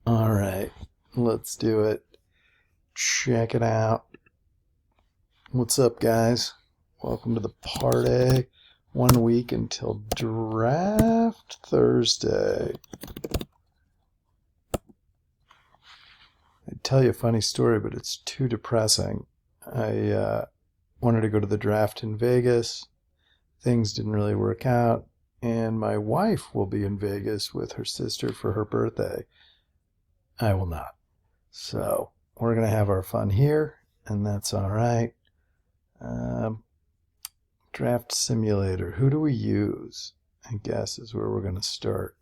All right, let's do it. Check it out. What's up, guys? Welcome to the party. 1 week until draft Thursday. I'd tell you a funny story, but it's too depressing. I wanted to go to the draft in Vegas. Things didn't really work out, and my wife will be in Vegas with her sister for her birthday. I will not. So we're going to have our fun here, and that's all right. Draft simulator. Who do we use? I guess is where we're going to start.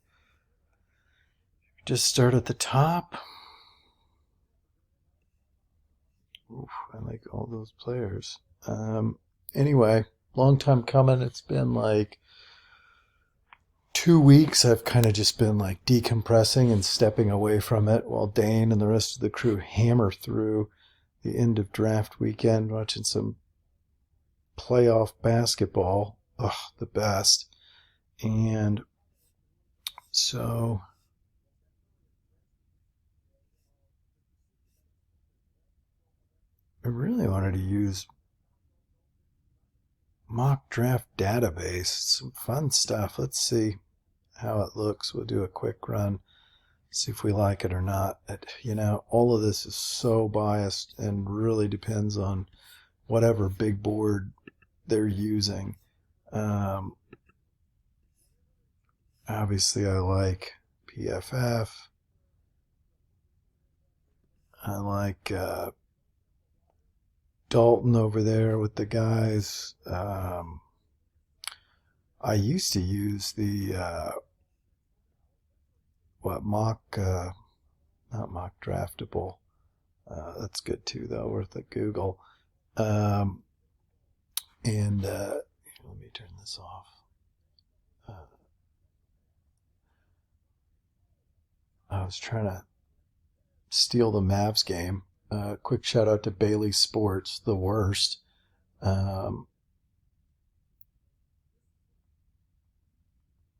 Just start at the top. Oof, I like all those players. Anyway, long time coming. It's been like 2 weeks. I've kind of just been like decompressing and stepping away from it while Dane and the rest of the crew hammer through the end of draft weekend, watching some playoff basketball. Ugh, the best. And so I really wanted to use mock draft database. Some fun stuff. Let's see how it looks. We'll do a quick run, see if we like it or not. All of this is so biased and really depends on whatever big board they're using. Obviously, I like PFF. I like Dalton over there with the guys. I used to use the not mock draftable. That's good too, though. Worth a Google. Let me turn this off. I was trying to steal the Mavs game. Quick shout out to Bailey Sports, the worst.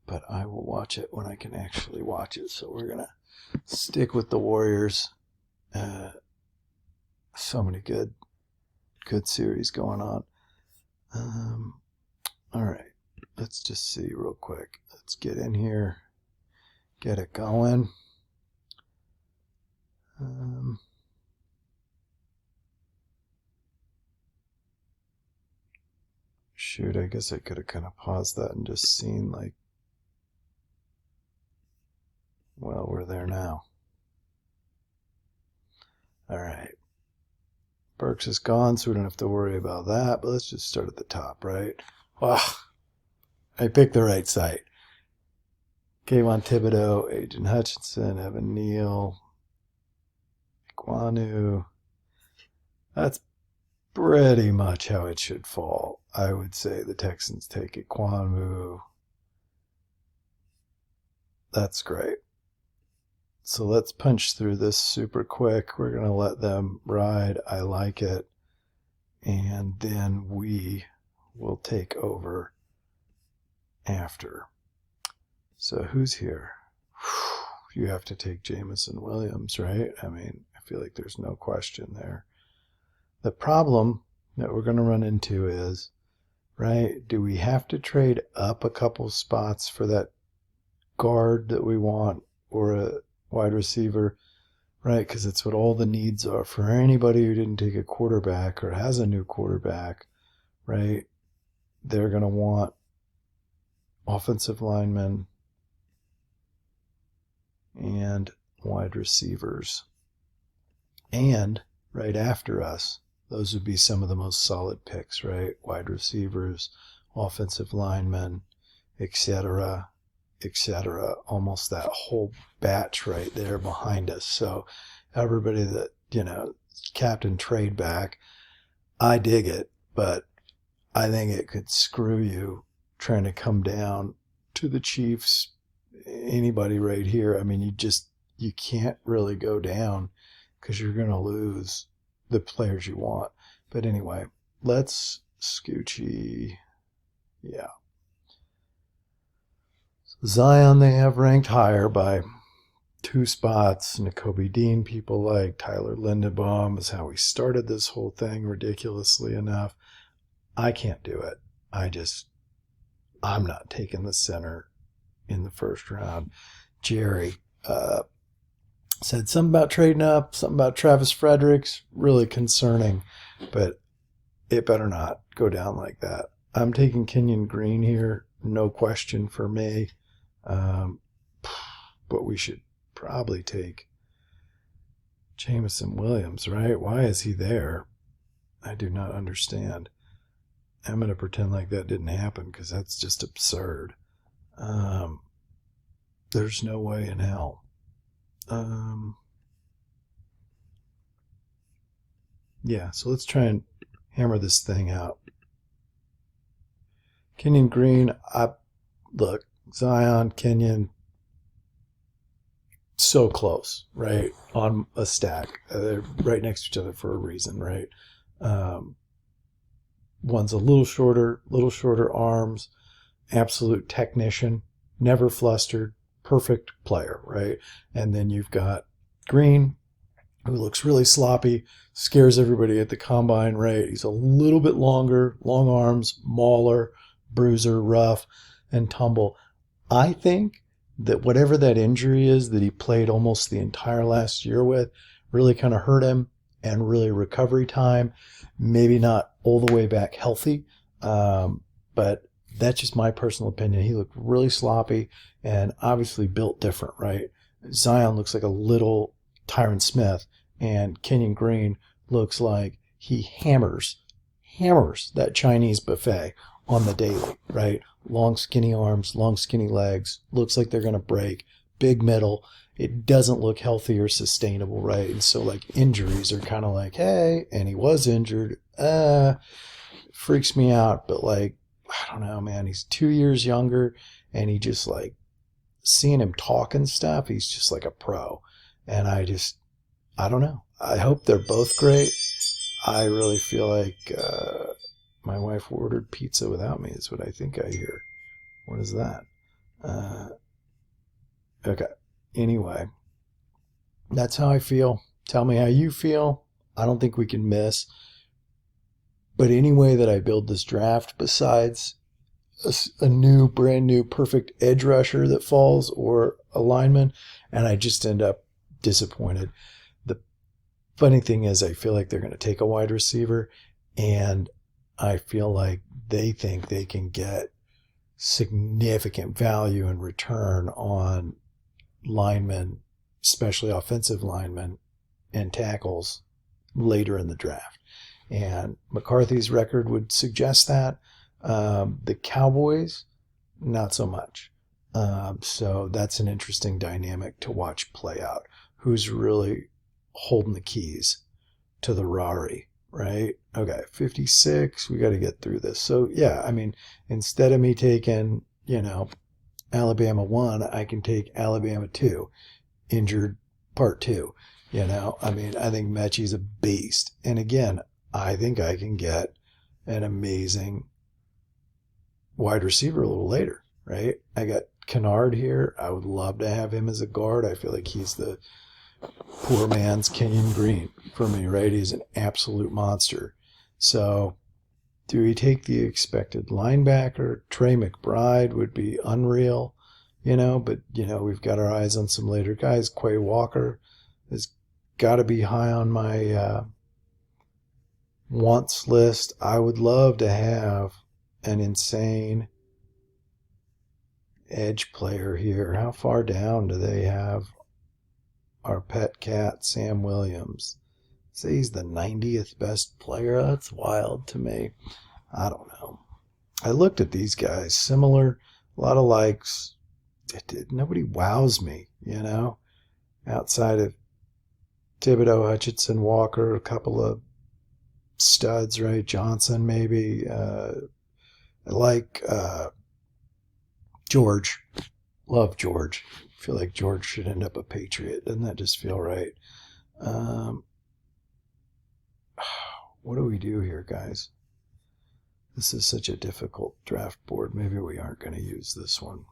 But I will watch it when I can actually watch it. So we're going to stick with the Warriors. So many good series going on. All right. Let's just see real quick. Let's get in here. Get it going. Shoot, I guess I could have kind of paused that and just seen well, we're there now. All right. Burks is gone, so we don't have to worry about that, but let's just start at the top, right? Oh, I picked the right site. Kavon Thibadeaux, Agent Hutchinson, Evan Neal, Pt1of2. That's pretty much how it should fall. I would say the Texans take Pt1of2. That's great. So let's punch through this super quick. We're going to let them ride. I like it. And then we will take over after. So who's here? You have to take Jamison Williams, right? I mean, I feel like there's no question there. The problem that we're going to run into is, right, do we have to trade up a couple spots for that guard that we want or a wide receiver, right? Because it's what all the needs are for anybody who didn't take a quarterback or has a new quarterback, right? They're going to want offensive linemen and wide receivers. And right after us, those would be some of the most solid picks, right? Wide receivers, offensive linemen, etc., etc. Almost that whole batch right there behind us. So everybody that, captain trade back, I dig it, but I think it could screw you trying to come down to the Chiefs, anybody right here. I mean, you can't really go down because you're going to lose the players you want. But anyway, let's Scoochie. Yeah. Zion they have ranked higher by two spots. N'Kobe Dean people like. Tyler Linderbaum is how we started this whole thing, ridiculously enough. I can't do it. I'm not taking the center in the first round. Jerry said something about trading up, something about Travis Fredericks. Really concerning, but it better not go down like that. I'm taking Kenyon Green here, no question for me. But we should probably take Jameson Williams, right? Why is he there? I do not understand. I'm going to pretend like that didn't happen because that's just absurd. There's no way in hell. Yeah, so let's try and hammer this thing out. Kenyon Green, look, Zion, Kenyon, so close, right? On a stack. They're right next to each other for a reason, right? One's a little shorter arms, absolute technician, never flustered, perfect player, right? And then you've got Green, who looks really sloppy, scares everybody at the combine, right? He's a little bit longer, long arms, mauler, bruiser, rough, and tumble. I think that whatever that injury is that he played almost the entire last year with really kind of hurt him, and really recovery time, maybe not all the way back healthy, but that's just my personal opinion. He looked really sloppy and obviously built different, right? Zion looks like a little Tyron Smith, and Kenyon Green looks like he hammers that Chinese buffet on the daily, right? Long, skinny arms, long, skinny legs, looks like they're going to break, big middle. It doesn't look healthy or sustainable, right? And so, like, injuries are kind of like, hey, and he was injured. Freaks me out, but, like, I don't know, man. He's 2 years younger, and he just, like, seeing him talk and stuff, he's just like a pro. And I don't know. I hope they're both great. I really feel like my wife ordered pizza without me is what I think I hear. What is that? Okay. Anyway, that's how I feel. Tell me how you feel. I don't think we can miss. But any way that I build this draft, besides a new, brand new, perfect edge rusher that falls or a lineman, and I just end up disappointed. The funny thing is I feel like they're going to take a wide receiver, and I feel like they think they can get significant value in return on linemen, especially offensive linemen and tackles later in the draft. And McCarthy's record would suggest that. The Cowboys, not so much. So that's an interesting dynamic to watch play out. Who's really holding the keys to the Rari, right? Okay, 56, we got to get through this. So, yeah, I mean, instead of me taking, Alabama 1, I can take Alabama 2, injured part 2. I mean, I think Mechie's a beast. And again, I think I can get an amazing wide receiver a little later, right? I got Kennard here. I would love to have him as a guard. I feel like he's the poor man's Kenyon Green for me, right? He's an absolute monster. So do we take the expected linebacker? Trey McBride would be unreal, but, we've got our eyes on some later guys. Quay Walker has got to be high on my wants list. I would love to have an insane edge player here. How far down do they have our pet cat, Sam Williams? Say he's the 90th best player? That's wild to me. I don't know. I looked at these guys. Similar, a lot of likes. Nobody wows me, outside of Thibadeaux, Hutchinson, Walker, a couple of studs, right? Johnson, maybe. I like George. Love George. Feel like George should end up a Patriot. Doesn't that just feel right? What do we do here, guys? This is such a difficult draft board. Maybe we aren't going to use this one.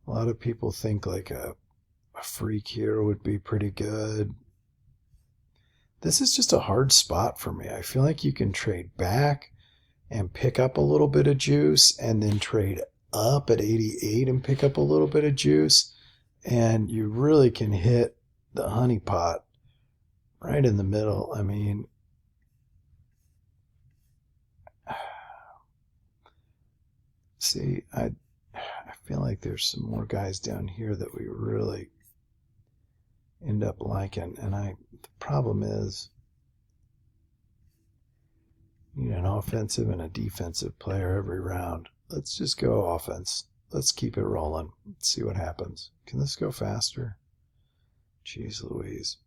A lot of people think like a A freak here would be pretty good. This is just a hard spot for me. I feel like you can trade back and pick up a little bit of juice and then trade up at 88 and pick up a little bit of juice. And you really can hit the honey pot right in the middle. I mean, see, I feel like there's some more guys down here that we really end up liking. And the problem is, you need an offensive and a defensive player every round. Let's just go offense. Let's keep it rolling. Let's see what happens. Can this go faster? Jeez Louise.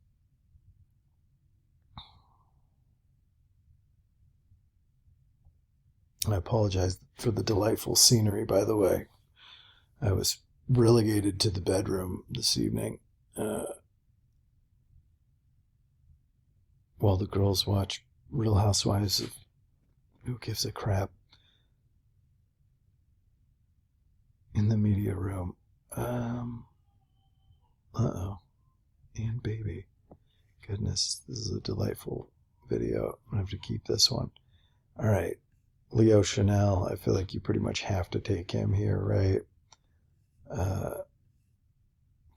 I apologize for the delightful scenery, by the way. I was relegated to the bedroom this evening while the girls watch Real Housewives of Who Gives a Crap in the media room. Uh-oh. And baby. Goodness, this is a delightful video. I'm going to have to keep this one. All right. Leo Chanel, I feel like you pretty much have to take him here, right?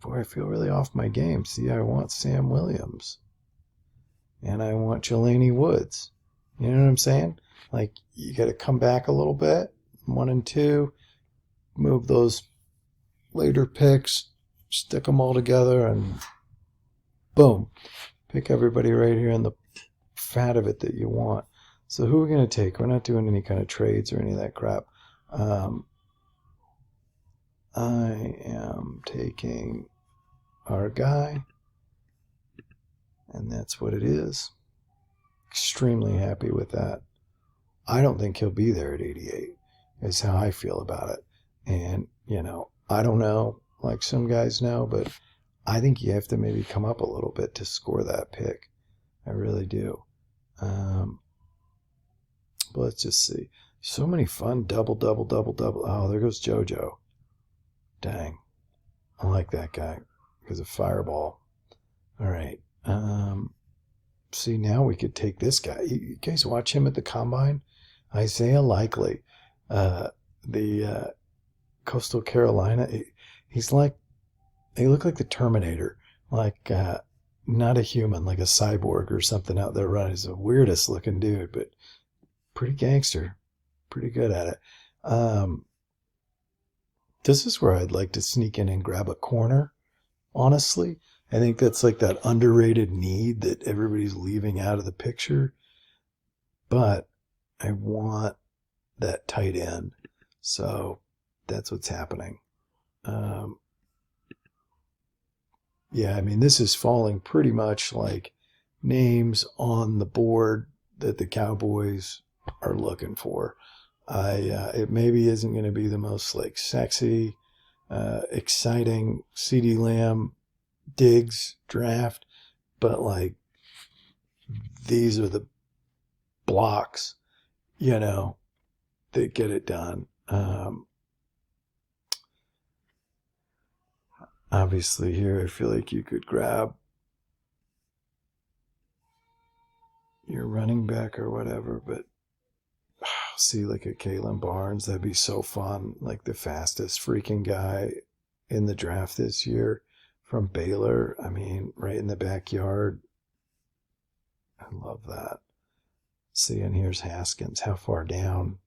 Boy, I feel really off my game. See, I want Sam Williams. And I want Jelani Woods. You know what I'm saying? Like, you got to come back a little bit. 1 and 2. Move those later picks. Stick them all together and boom. Pick everybody right here in the fat of it that you want. So who are we going to take? We're not doing any kind of trades or any of that crap. I am taking our guy, and that's what it is. Extremely happy with that. I don't think he'll be there at 88, is how I feel about it. And, you know, I don't know, like some guys know, but I think you have to maybe come up a little bit to score that pick. I really do. But let's just see. So many fun double. Oh, there goes JoJo. Dang. I like that guy because of Fireball. All right. See, now we could take this guy. You guys watch him at the Combine? Isaiah Likely. The Coastal Carolina. He's like, he looked like the Terminator. Like, not a human, like a cyborg or something out there running. He's the weirdest looking dude, but pretty gangster. Pretty good at it. This is where I'd like to sneak in and grab a corner, honestly. I think that's like that underrated need that everybody's leaving out of the picture. But I want that tight end. So that's what's happening. Yeah, I mean, this is falling pretty much like names on the board that the Cowboys are looking for. It maybe isn't going to be the most like sexy, exciting Cede Lamb Diggs draft, but like these are the blocks, you know, that get it done. Obviously here I feel like you could grab your running back or whatever, but see like a Kalen Barnes, that'd be so fun. Like the fastest freaking guy in the draft this year from Baylor. I mean, right in the backyard. I love that. See, and here's Haskins. How far down?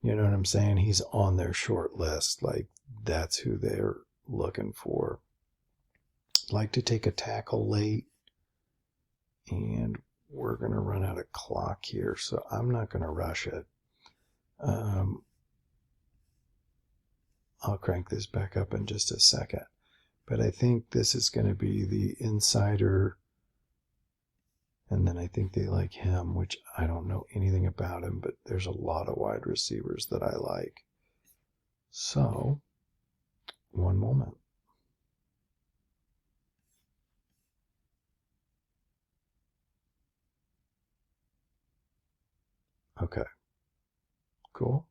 You know what I'm saying? He's on their short list. Like, that's who they're looking for. Like to take a tackle late. And we're going to run out of clock here, so I'm not going to rush it. I'll crank this back up in just a second. But I think this is going to be the insider. And then I think they like him, which I don't know anything about him, but there's a lot of wide receivers that I like. So, one moment. Okay. Cool.